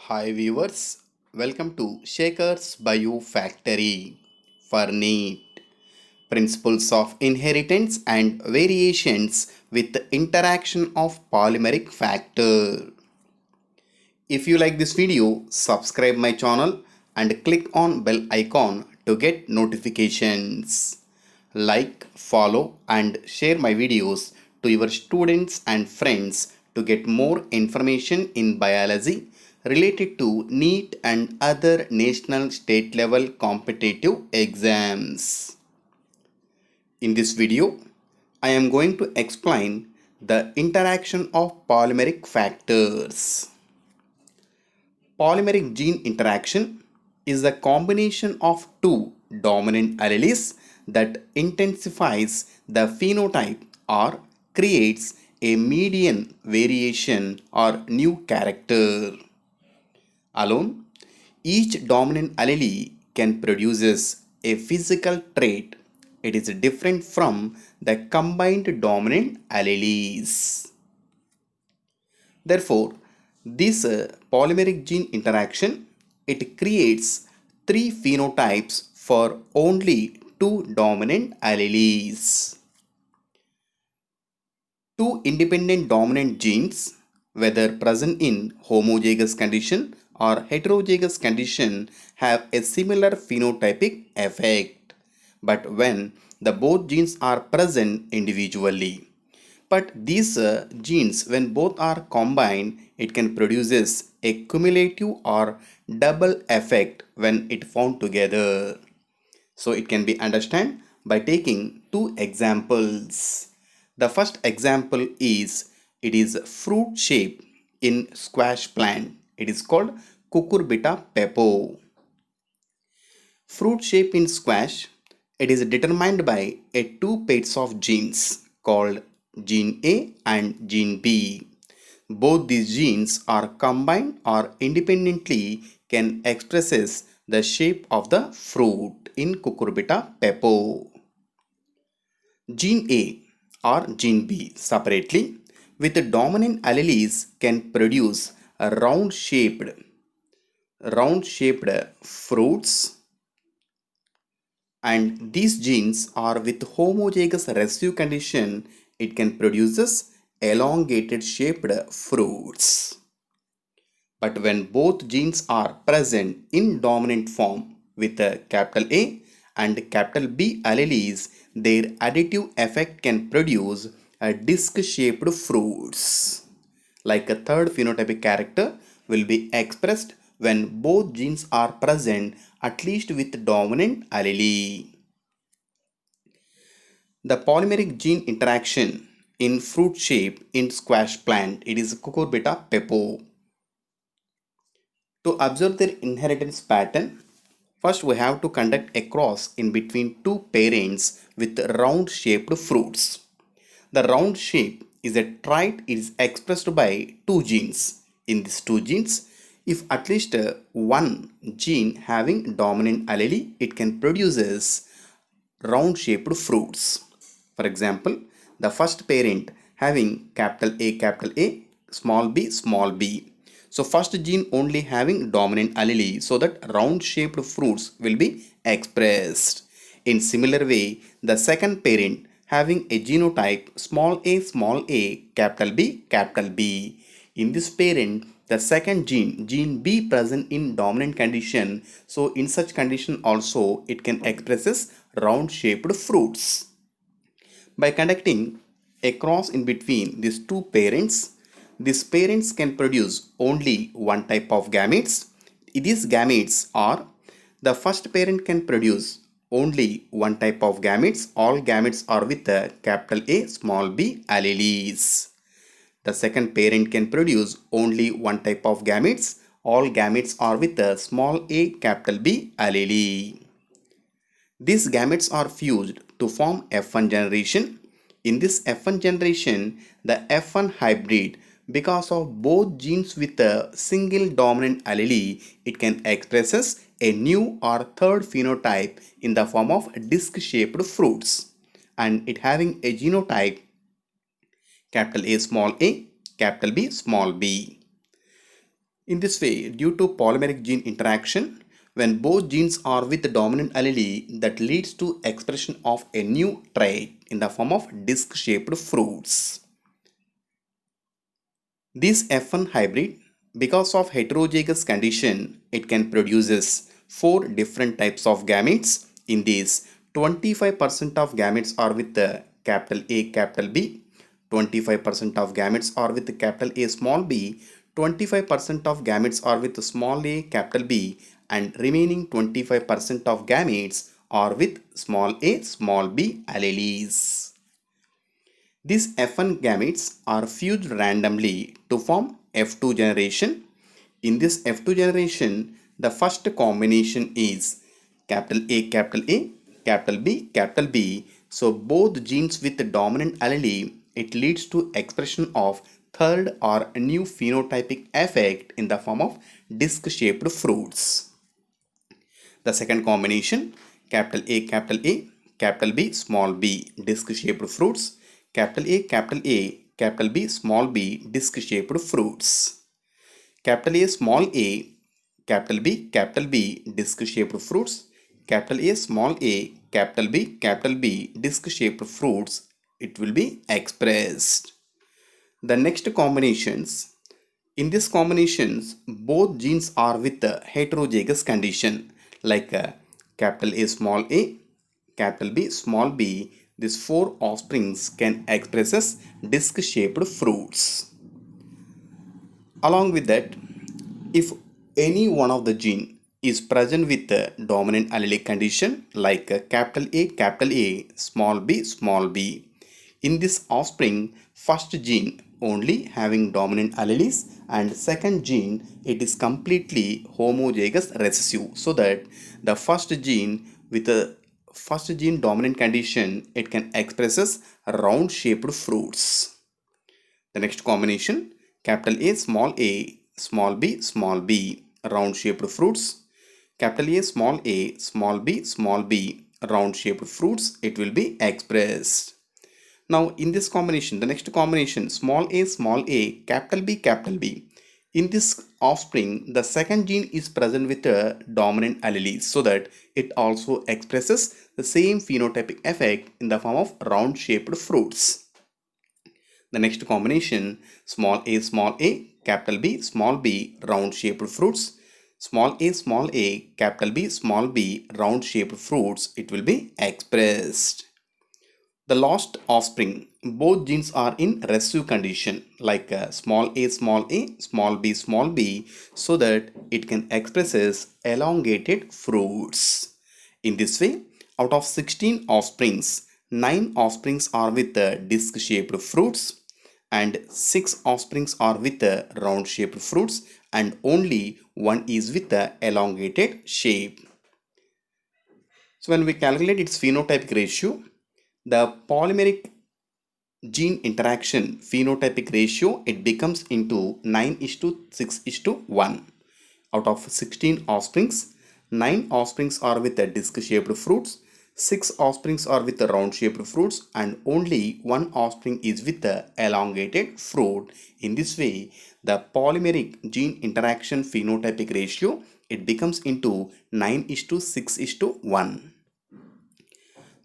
Hi viewers, welcome to Shaker's Bio Factory for NEET Principles of Inheritance and Variations with the Interaction of Polymeric Factor. If you like this video, subscribe my channel and click on bell icon to get notifications. Like, follow and share my videos to your students and friends to get more information in biology related to NEET and other national state level competitive exams. In this video, I am going to explain the interaction of polymeric factors. Polymeric gene interaction is a combination of two dominant alleles that intensifies the phenotype or creates a median variation or new character. Alone, each dominant allele can produce a physical trait. It is different from the combined dominant alleles. Therefore, this polymeric gene interaction it creates three phenotypes for only two dominant alleles. Two independent dominant genes, whether present in homozygous condition or heterozygous condition, have a similar phenotypic effect. But when the both genes are present individually, but these genes, when both are combined, it can produces a cumulative or double effect when it found together. So it can be understood by taking two examples. The first example is it is fruit shape in squash plant. It is called Cucurbita pepo. Fruit shape in squash, it is determined by a two pairs of genes called gene A and gene B. Both these genes are combined or independently can expresses the shape of the fruit in Cucurbita pepo. Gene A or gene B separately with the dominant alleles can produce a round shaped fruits, and these genes are with homozygous recessive condition it can produces elongated shaped fruits. But when both genes are present in dominant form with a capital A and capital B alleles, their additive effect can produce a disc-shaped fruits. Like a third phenotypic character will be expressed when both genes are present at least with dominant allele. The polymeric gene interaction in fruit shape in squash plant, it is Cucurbita pepo. To observe their inheritance pattern, first we have to conduct a cross in between two parents with round shaped fruits. The round shape is a trait is expressed by two genes. In these two genes, if at least one gene having dominant allele, it can produces round shaped fruits. For example, the first parent having capital A, small b. So first gene only having dominant allele, so that round shaped fruits will be expressed. In similar way, the second parent having a genotype small a, capital B. In this parent, the second gene B present in dominant condition. So in such condition also it can expresses round shaped fruits. By conducting a cross in between these these parents can produce only one type of gametes. These gametes are the first parent can produce only one type of gametes. All gametes are with a capital A, small b alleles. The second parent can produce only one type of gametes. All gametes are with a small a, capital B allele. These gametes are fused to form F1 generation. In this F1 generation, the F1 hybrid, because of both genes with a single dominant allele, it can expresses a new or third phenotype in the form of disc-shaped fruits, and it having a genotype capital A, capital B, small b. In this way, due to polymeric gene interaction, when both genes are with the dominant allele, that leads to expression of a new trait in the form of disc-shaped fruits. This F1 hybrid, because of heterozygous condition, it can produces 4 different types of gametes. In these, 25% of gametes are with the capital A, capital B, 25% of gametes are with the capital A, small b, 25% of gametes are with the small a, capital B, and remaining 25% of gametes are with small a, small b alleles. These F1 gametes are fused randomly to form F2 generation. In this F2 generation, the first combination is capital A, capital A, capital B, capital B. So both genes with the dominant allele, it leads to expression of third or new phenotypic effect in the form of disc-shaped fruits. The second combination, capital A, capital B, small b, disc-shaped fruits, capital A, capital B, small b, disc-shaped fruits. Capital A, small a, capital B, disc-shaped fruits, capital A, small a, capital B, disc-shaped fruits, it will be expressed. The next combinations, in these combinations, both genes are with the heterozygous condition like capital A, capital B, small b. These 4 offsprings can express as disc-shaped fruits. Along with that, if any one of the gene is present with the dominant allelic condition like capital A, small b, in this offspring, first gene only having dominant alleles and second gene it is completely homozygous recessive, so that the first gene with the first gene dominant condition it can express as round shaped fruits. The next combination, capital A, small b, round shaped fruits. Capital A, small b, round shaped fruits, it will be expressed. Now in this combination, the next combination, small a, capital B. In this offspring, the second gene is present with a dominant allele, so that it also expresses the same phenotypic effect in the form of round shaped fruits. The next combination, small a, capital B, small b, round shaped fruits. Small a, capital B, small b, round shaped fruits, it will be expressed. The last offspring, both genes are in recessive condition like small a, small b, so that it can express as elongated fruits. In this way, out of 16 offsprings, 9 offsprings are with disc-shaped fruits and 6 offsprings are with round shaped fruits and only one is with the elongated shape. So when we calculate its phenotypic ratio, the polymeric gene interaction phenotypic ratio, it becomes into 9:6:1. Out of 16 offsprings, 9 offsprings are with the disc-shaped fruits, 6 offsprings are with the round-shaped fruits, and only one offspring is with the elongated fruit. In this way, the polymeric gene interaction phenotypic ratio, it becomes into 9:6:1.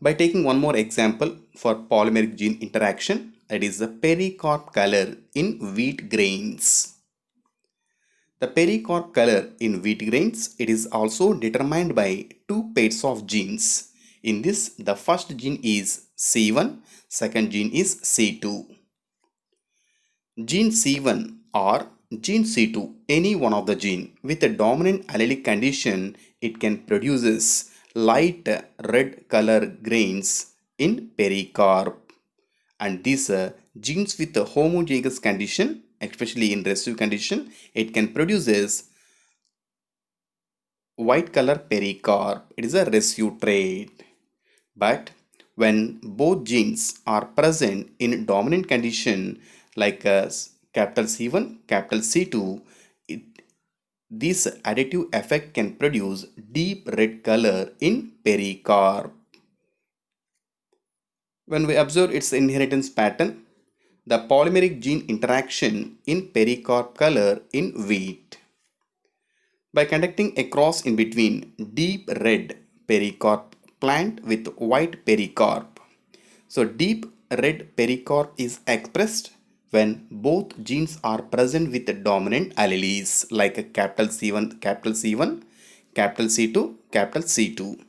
By taking one more example for polymeric gene interaction, that is the pericarp color in wheat grains. The pericarp color in wheat grains, it is also determined by 2 pairs of genes. In this, the first gene is C1, second gene is C2. Gene C1 or gene C2, any one of the gene with a dominant allelic condition, it can produces light red color grains in pericarp. And these genes with a homozygous condition, especially in recessive condition, it can produces white color pericarp. It is a recessive trait. But when both genes are present in dominant condition like capital C1, capital C2, this additive effect can produce deep red color in pericarp. When we observe its inheritance pattern, the polymeric gene interaction in pericarp color in wheat. By conducting a cross in between deep red pericarp plant with white pericarp. So deep red pericarp is expressed when both genes are present with the dominant alleles like a capital C1, capital C1, capital C2, capital C2.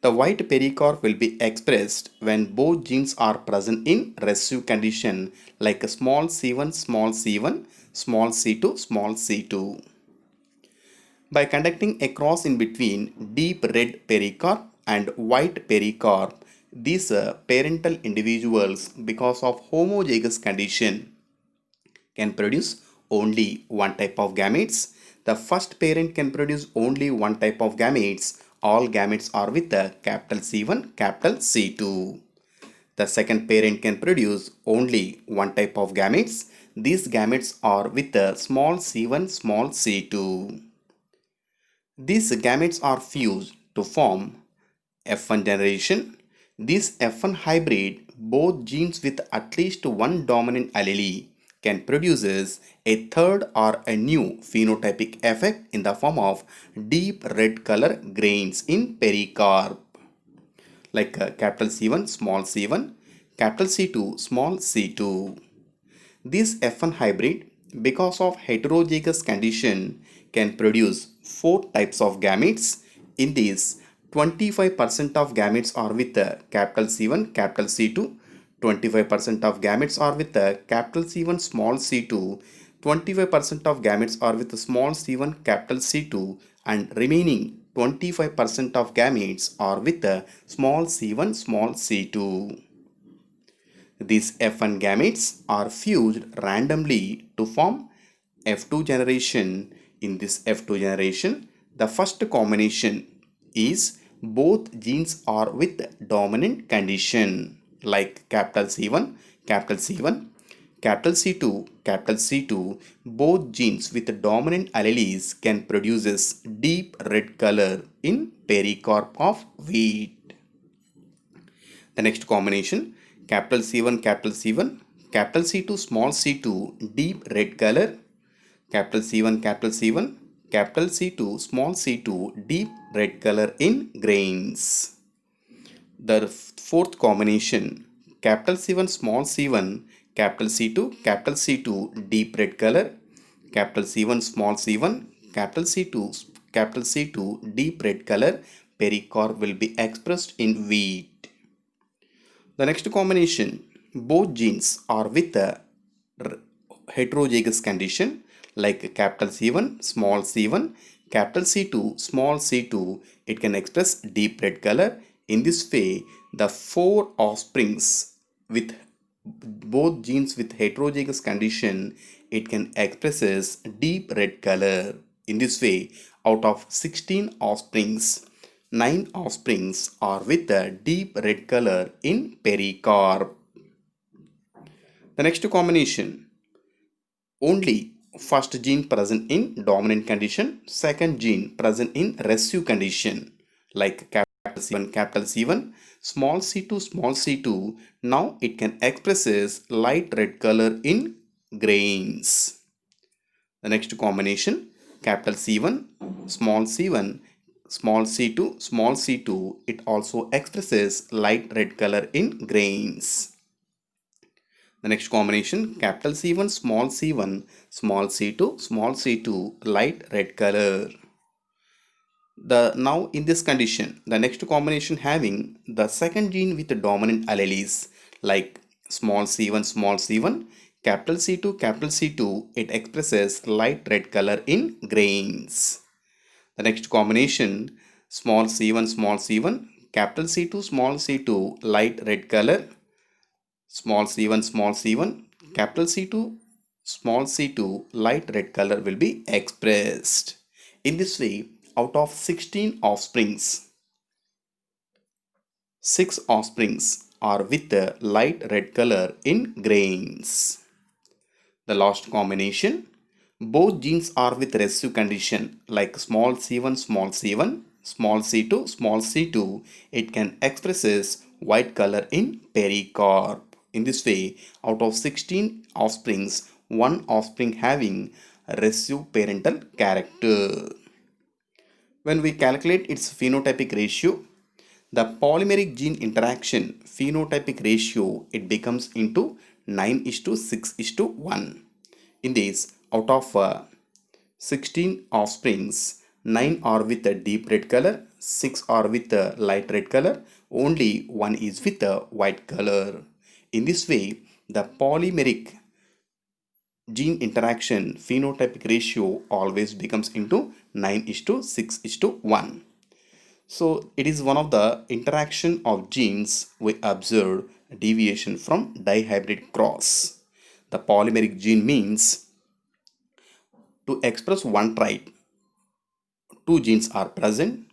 The white pericarp will be expressed when both genes are present in recessive condition like a small c1, small c1, small c2, small c2. By conducting a cross in between deep red pericarp and white pericarp, these parental individuals, because of homozygous condition, can produce only one type of gametes. The first parent can produce only one type of gametes. All gametes are with the capital C1, capital C2. The second parent can produce only one type of gametes. These gametes are with the small c1, small c2. These gametes are fused to form F1 generation. This F1 hybrid, both genes with at least one dominant allele, can produce a third or a new phenotypic effect in the form of deep red color grains in pericarp, like capital C1, small c1, capital C2, small c2. This F1 hybrid, because of heterozygous condition, can produce four types of gametes. In these, 25% of gametes are with the capital C1, capital C2, 25% of gametes are with the capital C1, small c2, 25% of gametes are with the small c1, capital C2, and remaining 25% of gametes are with the small c1, small c2. These F1 gametes are fused randomly to form F2 generation. In this F2 generation, the first combination is both genes are with dominant condition like capital C1, capital C1, capital C2, capital C2. Both genes with dominant alleles can produce deep red color in pericarp of wheat. The next combination, capital C1, capital C1, capital C2, small c2, deep red color, capital C1, capital C1, capital C2, small c2, deep red color in grains. The fourth combination, capital C1, small c1, capital C2, capital C2, deep red color, capital C1, small c1, capital C2, capital C2, deep red color, pericarp will be expressed in wheat. The next combination, both genes are with a heterozygous condition like capital C1, small c1, capital C2, small c2. It can express deep red color. In this way, the four offsprings with both genes with heterozygous condition, it can expresses deep red color. In this way, out of 16 offsprings, 9 offsprings are with a deep red color in pericarp. The next combination, only first gene present in dominant condition, second gene present in recessive condition like capital C1, capital C1, small c2, small c2. Now it can expresses light red color in grains. The next combination, capital C1, small c1, small c2, small c2. It also expresses light red color in grains. The next combination, capital C1, small c1, small c2, small c2, light red color. Now in this condition, the next combination having the second gene with the dominant alleles like small c1, capital C2, capital C2, it expresses light red color in grains. The next combination, small c1, capital C2, small c2, light red color, small c1, capital C2, small c2, light red color will be expressed. In this way, out of 16 offsprings, 6 offsprings are with the light red color in grains. The last combination, both genes are with recessive condition like small c1, small c2, small c2. It can expresses white color in pericarp. In this way, out of 16 offsprings, one offspring having recessive parental character. When we calculate its phenotypic ratio, the polymeric gene interaction phenotypic ratio, it becomes into 9 is to 6 is to 1. In this, out of 16 offsprings, 9 are with a deep red color, 6 are with a light red color, only 1 is with a white color. In this way, the polymeric gene interaction phenotypic ratio always becomes into 9 is to 6 is to 1. So it is one of the interaction of genes we observed deviation from dihybrid cross. The polymeric gene means to express one trait, two genes are present.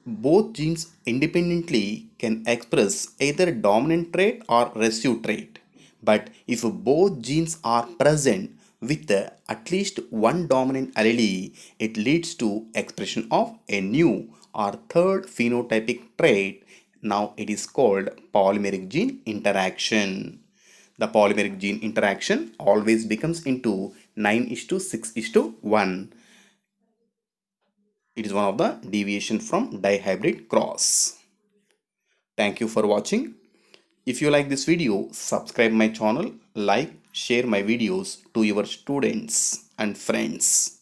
Both genes independently can express either dominant trait or recessive trait. But if both genes are present with at least one dominant allele, it leads to expression of a new or third phenotypic trait. Now it is called polymeric gene interaction. The polymeric gene interaction always becomes into 9 is to 6 is to 1. It is one of the deviation from dihybrid cross. Thank you for watching. If you like this video, subscribe my channel, like, share my videos to your students and friends.